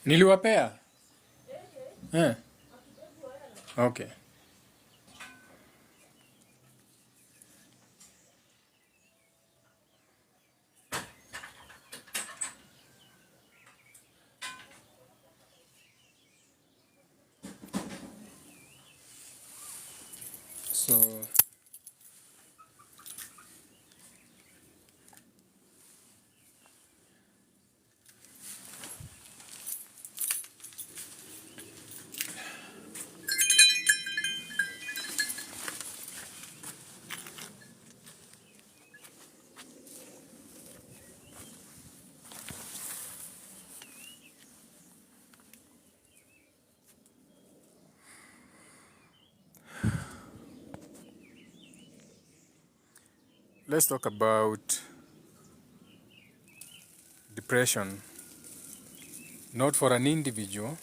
Niliwapea? Okay. So let's talk about depression, not for an individual,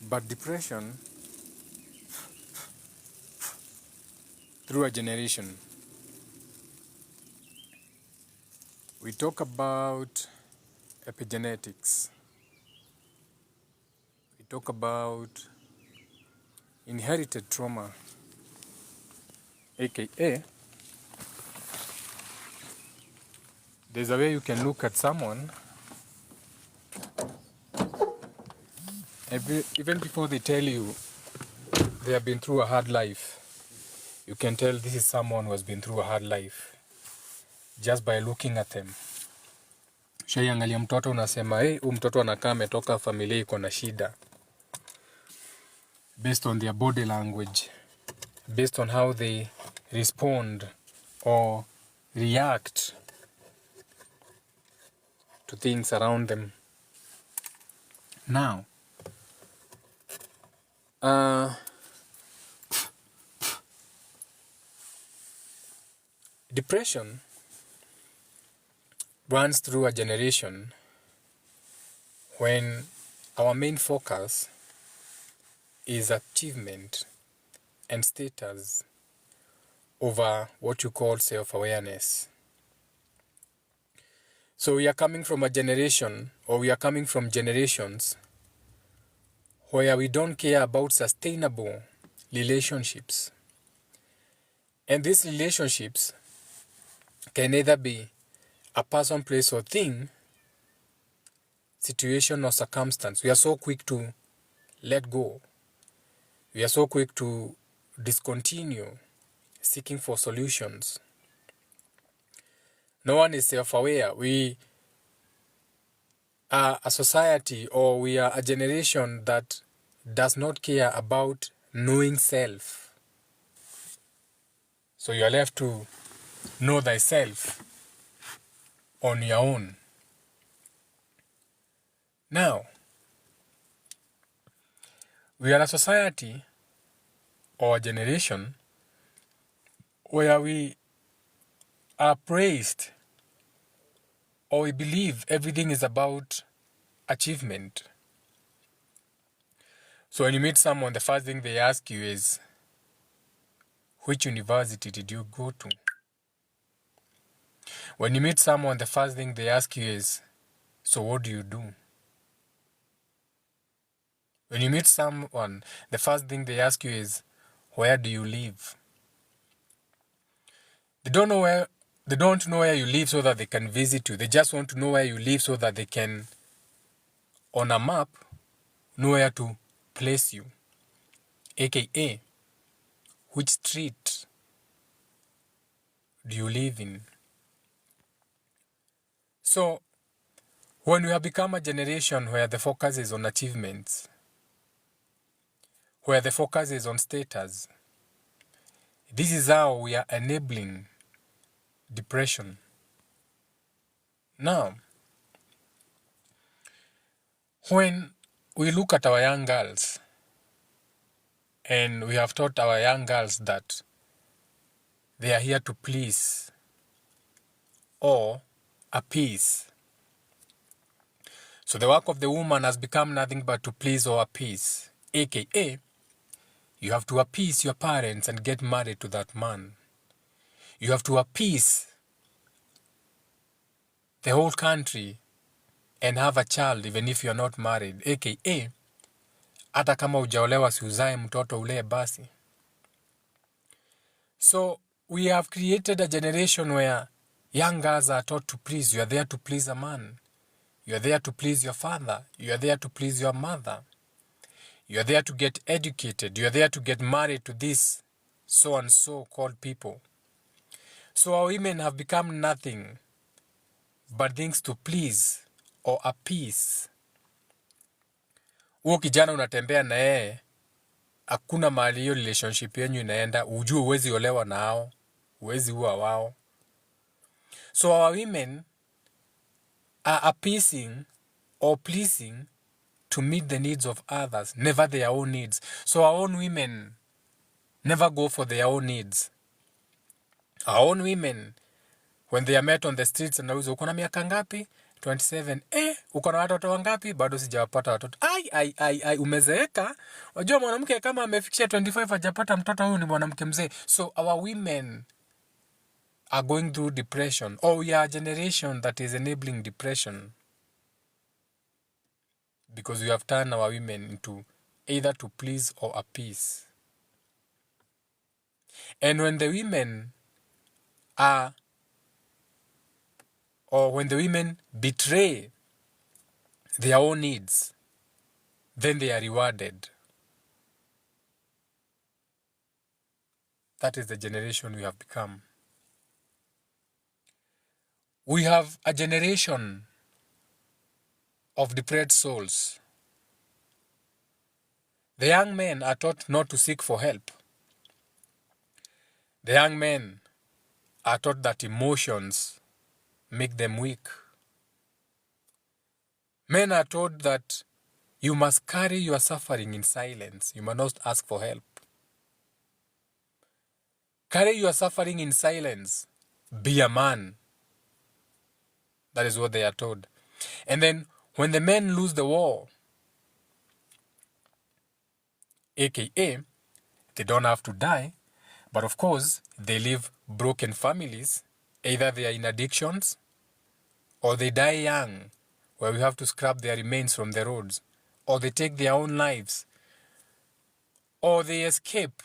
but depression through a generation. We talk about epigenetics. We talk about inherited trauma, aka there's a way you can look at someone even before they tell you they have been through a hard life. You can tell this is someone who has been through a hard life just by looking at them. Shaiangalia mtoto unasema, hey, mtoto anakaa ametoka familia iko na shida. Based on their body language, based on how they respond or react to things around them. Now, depression runs through a generation when our main focus is achievement and status over what you call self-awareness. So we are coming from a generation, or we are coming from generations where we don't care about sustainable relationships. And these relationships can either be a person, place, or thing, situation, or circumstance. We are so quick to let go. We are so quick to discontinue seeking for solutions. No one is self-aware. We are a society, or we are a generation that does not care about knowing self. So you are left to know thyself on your own. Now, we are a society or a generation where we are praised, or we believe everything is about achievement. So when you meet someone, the first thing they ask you is, which university did you go to? When you meet someone, the first thing they ask you is, so what do you do? When you meet someone, the first thing they ask you is, where do you live? They don't know where you live so that they can visit you. They just want to know where you live so that they can, on a map, know where to place you. AKA, which street do you live in? So, when we have become a generation where the focus is on achievements, where the focus is on status, this is how we are enabling depression. Now, when we look at our young girls, and we have taught our young girls that they are here to please or appease. So the work of the woman has become nothing but to please or appease. AKA, you have to appease your parents and get married to that man. You have to appease the whole country and have a child even if you're not married, aka hata kama hujaolewa si uzae mtoto ulee basi. So we have created a generation where young girls are taught to please. You are there to please a man. You are there to please your father. You are there to please your mother. You are there to get educated. You are there to get married to this so and so called people. So our women have become nothing but things to please or appease. Huo kijana unatembea na yeye, hakuna mahali hiyo relationship yenu inaenda, ujue huwezi olewa na hao, huwezi uwa wao. So our women are appeasing or pleasing to meet the needs of others, never their own needs. So our own women never go for their own needs. Our own women, when they are met on the streets, anauliza uko na miaka ngapi? 27. Uko na watoto wangapi? Bado sijawapata watoto. Ai, umezeeka. Unajua mwanamke kama amefikisha 25 hajapata mtoto, huyu ni mwanamke mzee. So our women are going through depression, or we are a generation that is enabling depression because we have turned our women into either to please or appease. And when the women are, or when the women betray their own needs, then they are rewarded. That is the generation we have become. We have a generation of depraved souls. The young men are taught not to seek for help. The young men are taught that emotions make them weak. Men are told that you must carry your suffering in silence. You must not ask for help. Carry your suffering in silence. Be a man. That is what they are told. And then when the men lose the war, aka they don't have to die, but of course they live broken families. Either they are in addictions or they die young, where we have to scrap their remains from the roads, or they take their own lives, or they escape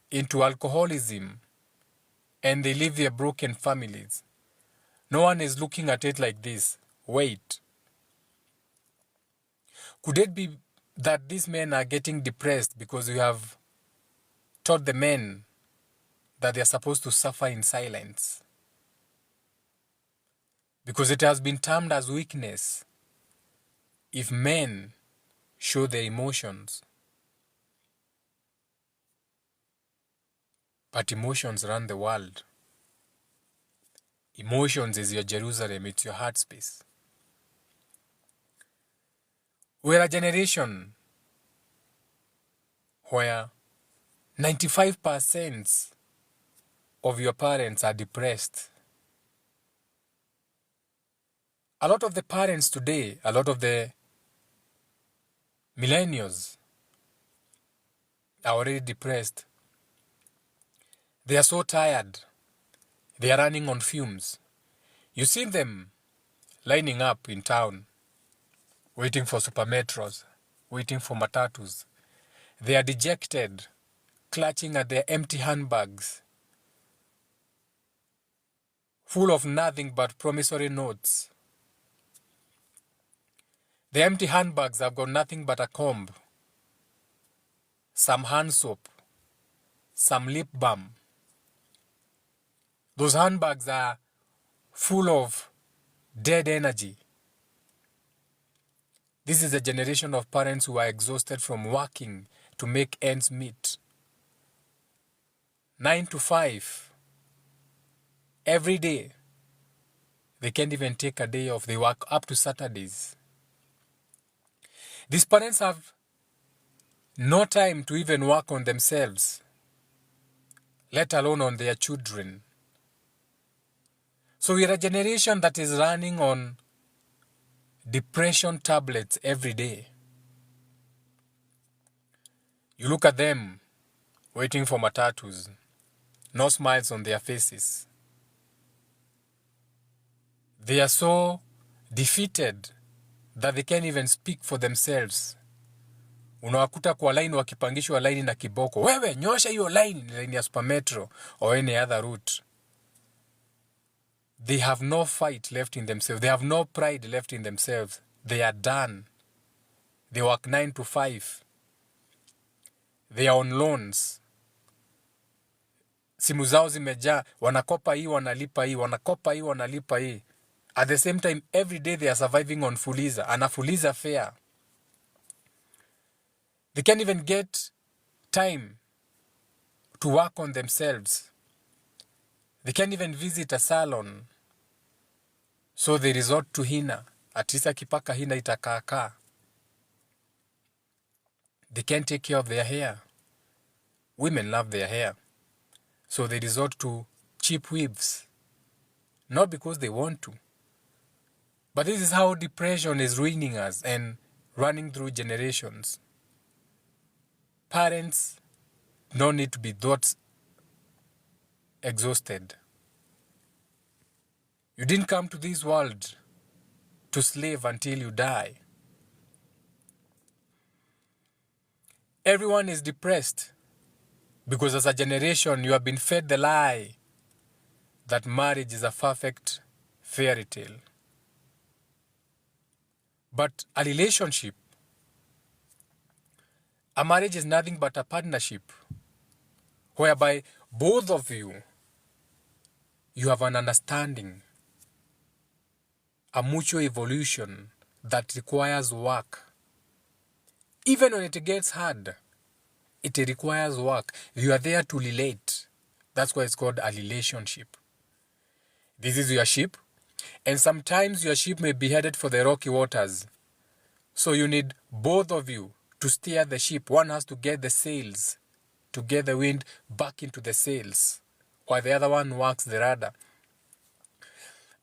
into alcoholism and they leave their broken families. No one is looking at it like this. Wait. Could it be that these men are getting depressed because we have taught the men that they are supposed to suffer in silence? Because it has been termed as weakness if men show their emotions. But emotions run the world. Emotions is your Jerusalem, it's your heart space. We're a generation where 95% of your parents are depressed. A lot of the parents today, a lot of the millennials are already depressed. They are so tired. They are running on fumes. You see them lining up in town, waiting for super metros, waiting for matatus. They are dejected, clutching at their empty handbags, full of nothing but promissory notes. The empty handbags have got nothing but a comb, some hand soap, some lip balm. Those handbags are full of dead energy. This is a generation of parents who are exhausted from working to make ends meet. 9 to 5. Every day. They can't even take a day off. They work up to Saturdays. These parents have no time to even work on themselves, let alone on their children. So we are a generation that is running on depression tablets every day. You look at them waiting for matatus, no smiles on their faces. They are so defeated that they can't even speak for themselves. Unawakuta kwa line wakipangishwa line na kiboko. Wewe, nyosha hiyo line ya Super Metro or any other route. They have no fight left in themselves. They have no pride left in themselves. They are done. They work 9 to 5. They are on loans. Simu zao zimejaa. Wanakopa hii, wanalipa hii. Wanakopa hii, wanalipa hii. At the same time, every day they are surviving on Fuliza. And a Fuliza fare. They can't even get time to work on themselves. They can't even visit a salon. So they resort to Hina. At least akipaka Hina itakaa. They can't take care of their hair. Women love their hair. So they resort to cheap weaves. Not because they want to. But this is how depression is ruining us and running through generations. Parents don't need to be that exhausted. You didn't come to this world to slave until you die. Everyone is depressed because as a generation you have been fed the lie that marriage is a perfect fairy tale. But a relationship, a marriage is nothing but a partnership whereby both of you have an understanding, a mutual evolution that requires work. Even when it gets hard, it requires work. You are there to relate. That's why it's called a relationship. This is your ship, and sometimes your ship may be headed for the rocky waters. So you need both of you to steer the ship. One has to get the sails, to get the wind back into the sails, while the other one works the rudder.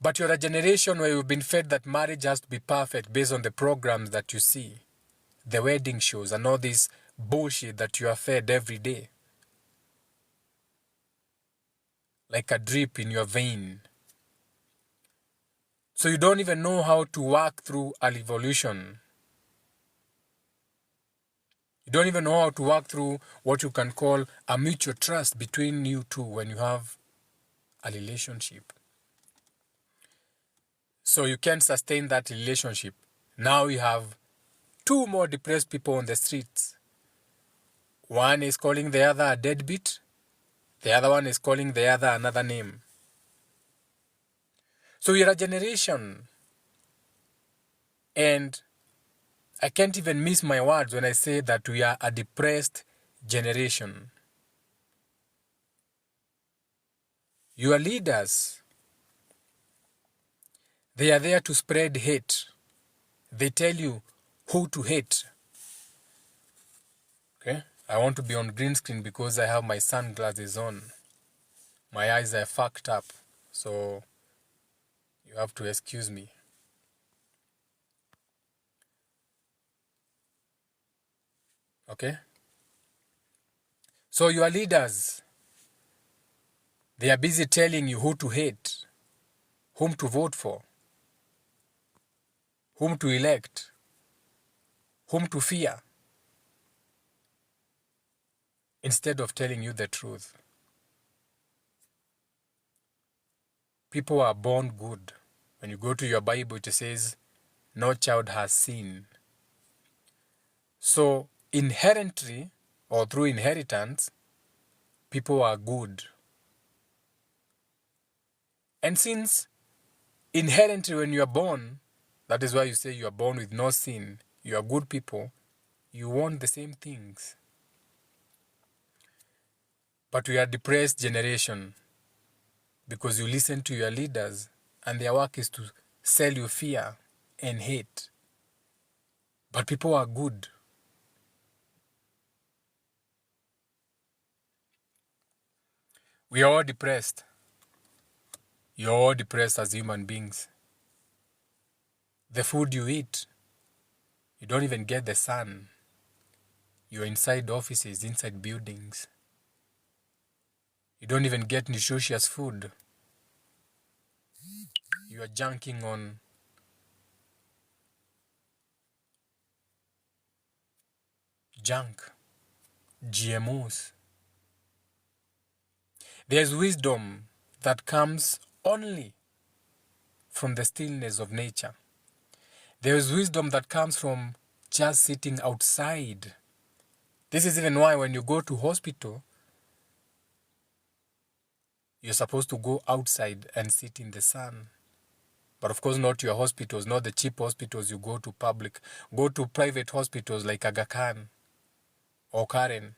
But you're a generation where you've been fed that marriage has to be perfect based on the programs that you see, the wedding shows, and all this bullshit that you are fed every day. Like a drip in your vein. So you don't even know how to work through an evolution. You don't even know how to work through what you can call a mutual trust between you two when you have a relationship. So you can't sustain that relationship. Now you have two more depressed people on the streets. One is calling the other a deadbeat. The other one is calling the other another name. So we are a generation. And I can't even miss my words when I say that we are a depressed generation. Your leaders, they are there to spread hate. They tell you who to hate. Okay? I want to be on green screen because I have my sunglasses on. My eyes are fucked up. So you have to excuse me. Okay? So your leaders, they are busy telling you who to hate, whom to vote for, whom to elect, whom to fear, instead of telling you the truth. People are born good. When you go to your Bible, it says, no child has sinned. So, inherently, or through inheritance, people are good. And since inherently when you are born, that is why you say you are born with no sin, you are good people, you want the same things. But we are a depressed generation because you listen to your leaders and their work is to sell you fear and hate. But people are good. We are all depressed. You're all depressed as human beings. The food you eat, you don't even get the sun. You're inside offices, inside buildings. You don't even get nutritious food. You are junking on junk, GMOs. There's wisdom that comes only from the stillness of nature. There is wisdom that comes from just sitting outside. This is even why when you go to hospital, you're supposed to go outside and sit in the sun. But of course not your hospitals, not the cheap hospitals you go to public. Go to private hospitals like Aga Khan or Karen.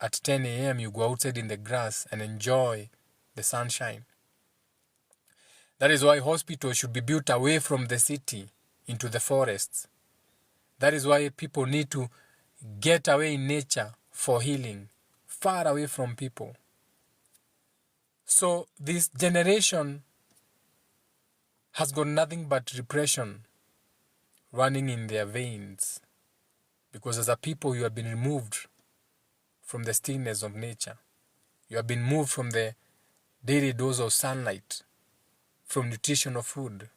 At 10 a.m. you go outside in the grass and enjoy the sunshine. That is why hospitals should be built away from the city into the forests. That is why people need to get away in nature for healing, far away from people. So this generation has got nothing but repression running in their veins. Because as a people, you have been removed from the stillness of nature. You have been moved from the daily dose of sunlight, from nutritional food.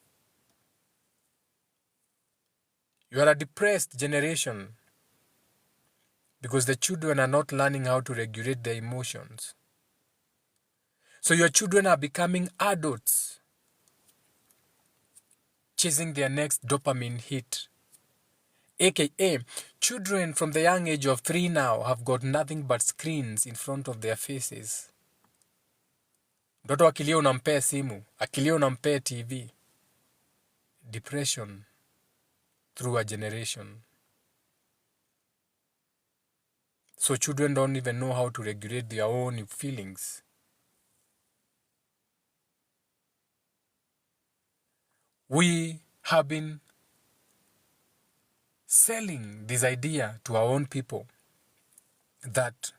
You are a depressed generation because the children are not learning how to regulate their emotions. So your children are becoming adults, chasing their next dopamine hit. AKA, children from the young age of 3 now have got nothing but screens in front of their faces. Mtoto akilia unampea simu, akilia unampea TV. Depression through a generation. So children don't even know how to regulate their own feelings. We have been selling this idea to our own people that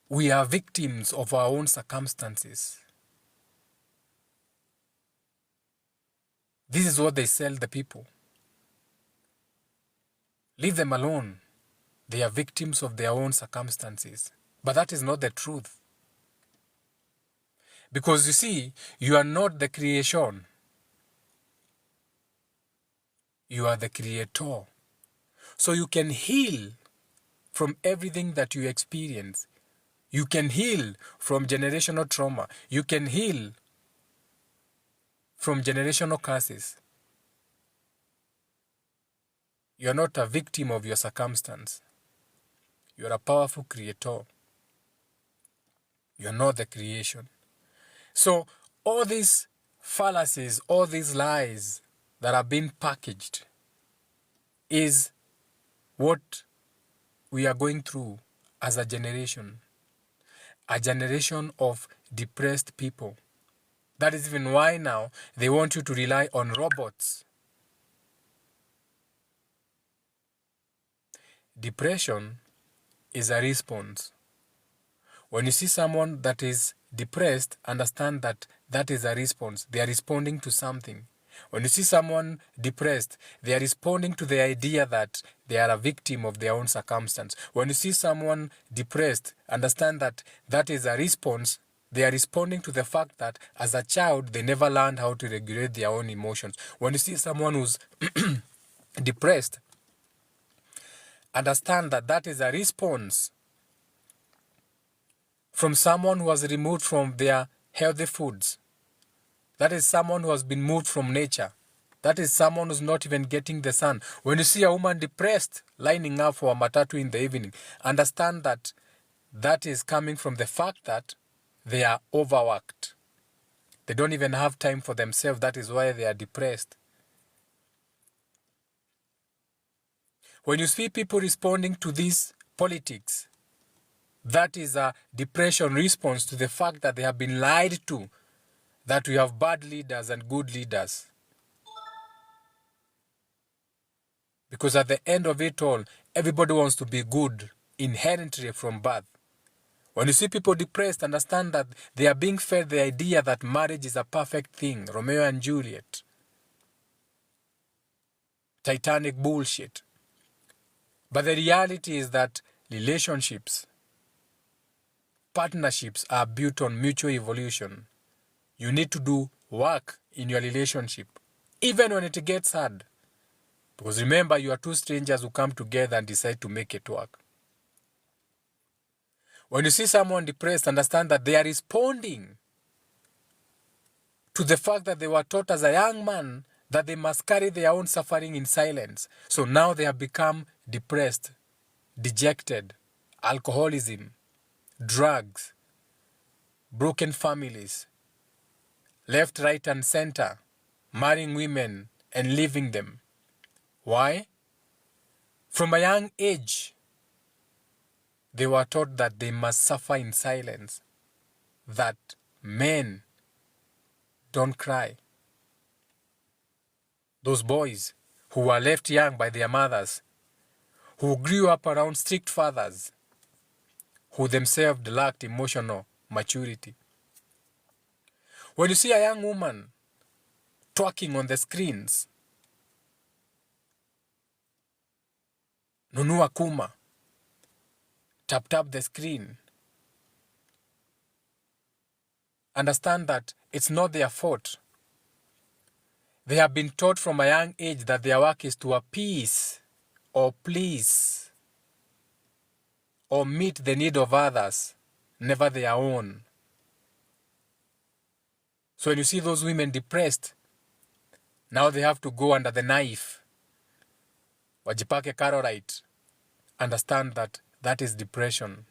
we are victims of our own circumstances. This is what they sell the people. Leave them alone. They are victims of their own circumstances. But that is not the truth. Because you see, you are not the creation. You are the creator. So you can heal from everything that you experience. You can heal from generational trauma. You can heal from generational curses. You are not a victim of your circumstance. You are a powerful creator. You are not the creation. So all these fallacies, all these lies that are being packaged is what we are going through as a generation of depressed people. That is even why now they want you to rely on robots. Depression is a response. When you see someone that is depressed, understand that that is a response. They are responding to something. When you see someone depressed, they are responding to the idea that they are a victim of their own circumstance. When you see someone depressed, understand that that is a response. They are responding to the fact that as a child, they never learned how to regulate their own emotions. When you see someone who's depressed, understand that that is a response from someone who was removed from their healthy foods. That is someone who has been moved from nature. That is someone who's not even getting the sun. When you see a woman depressed, lining up for a matatu in the evening, understand that that is coming from the fact that they are overworked. They don't even have time for themselves. That is why they are depressed. When you see people responding to these politics, that is a depression response to the fact that they have been lied to, that we have bad leaders and good leaders. Because at the end of it all, everybody wants to be good inherently from birth. When you see people depressed, understand that they are being fed the idea that marriage is a perfect thing. Romeo and Juliet. Titanic bullshit. But the reality is that relationships, partnerships are built on mutual evolution. You need to do work in your relationship, even when it gets hard. Because remember, you are two strangers who come together and decide to make it work. When you see someone depressed, understand that they are responding to the fact that they were taught as a young man that they must carry their own suffering in silence. So now they have become depressed, dejected, alcoholism, drugs, broken families, left, right, and center, marrying women and leaving them. Why? From a young age, they were taught that they must suffer in silence, that men don't cry. Those boys who were left young by their mothers, who grew up around strict fathers, who themselves lacked emotional maturity. When you see a young woman twerking on the screens, Nunua Kuma, tap the screen, understand that it's not their fault. They have been taught from a young age that their work is to appease or please or meet the need of others, never their own. So when you see those women depressed, now they have to go under the knife. Wajipake Carolite. Understand that that is depression.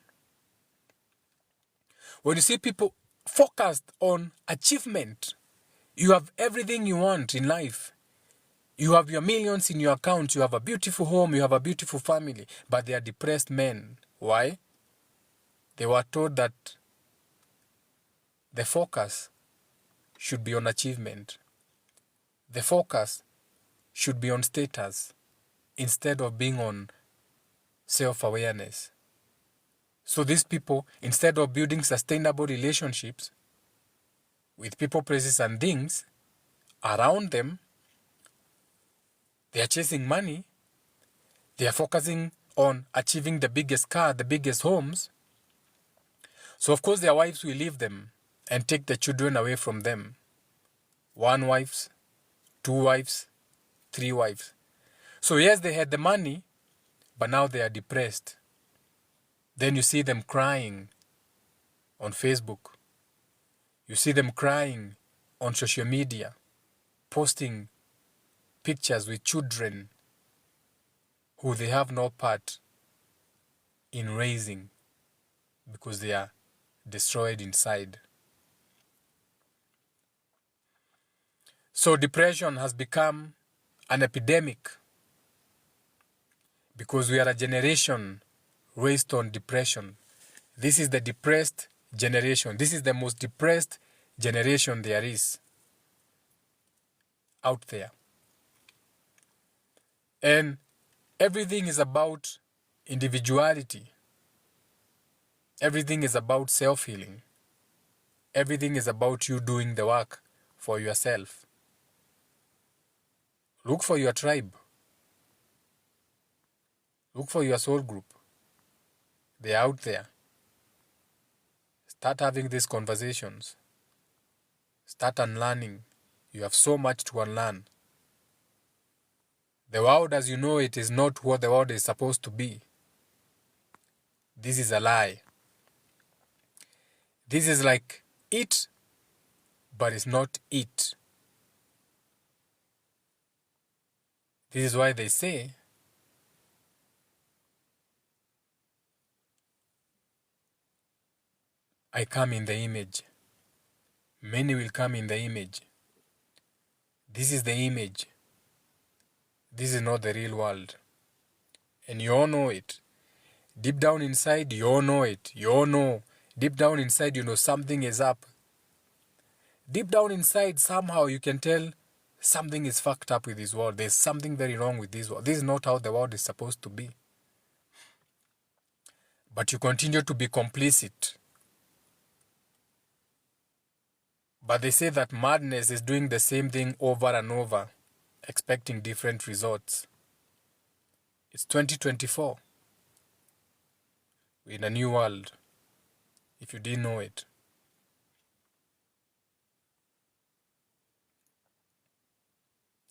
When you see people focused on achievement, you have everything you want in life. You have your millions in your account, you have a beautiful home, you have a beautiful family, but they are depressed men. Why? They were told that the focus should be on achievement. The focus should be on status instead of being on self-awareness. So these people, instead of building sustainable relationships with people, places, and things around them, they are chasing money. They are focusing on achieving the biggest car, the biggest homes. So of course their wives will leave them and take the children away from them. 1 wife, 2 wives, 3 wives. So yes, they had the money, but now they are depressed. Then you see them crying on Facebook. You see them crying on social media, posting pictures with children who they have no part in raising because they are destroyed inside. So depression has become an epidemic because we are a generation raised on depression. This is the depressed generation. This is the most depressed generation there is out there. And everything is about individuality. Everything is about self-healing. Everything is about you doing the work for yourself. Look for your tribe. Look for your soul group. They're out there. Start having these conversations. Start unlearning. You have so much to unlearn. The world as you know it is not what the world is supposed to be. This is a lie. This is like it, but it's not it. This is why they say I come in the image. Many will come in the image. This is the image. This is not the real world. And you all know it. Deep down inside, you all know it. You all know. Deep down inside, you know something is up. Deep down inside, somehow you can tell something is fucked up with this world. There's something very wrong with this world. This is not how the world is supposed to be. But you continue to be complicit. But they say that madness is doing the same thing over and over, expecting different results. It's 2024. We're in a new world, if you didn't know it.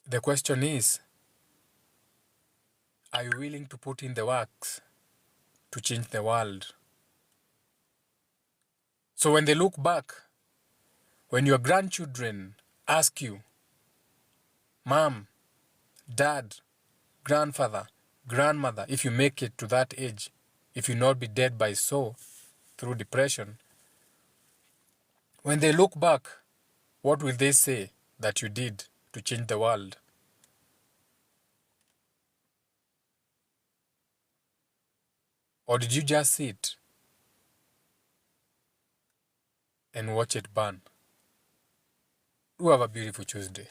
The question is, are you willing to put in the works to change the world? So when they look back, when your grandchildren ask you, Mom, Dad, grandfather, grandmother, if you make it to that age, if you not be dead by so through depression, when they look back, what will they say that you did to change the world? Or did you just sit and watch it burn? Do have a beautiful Tuesday.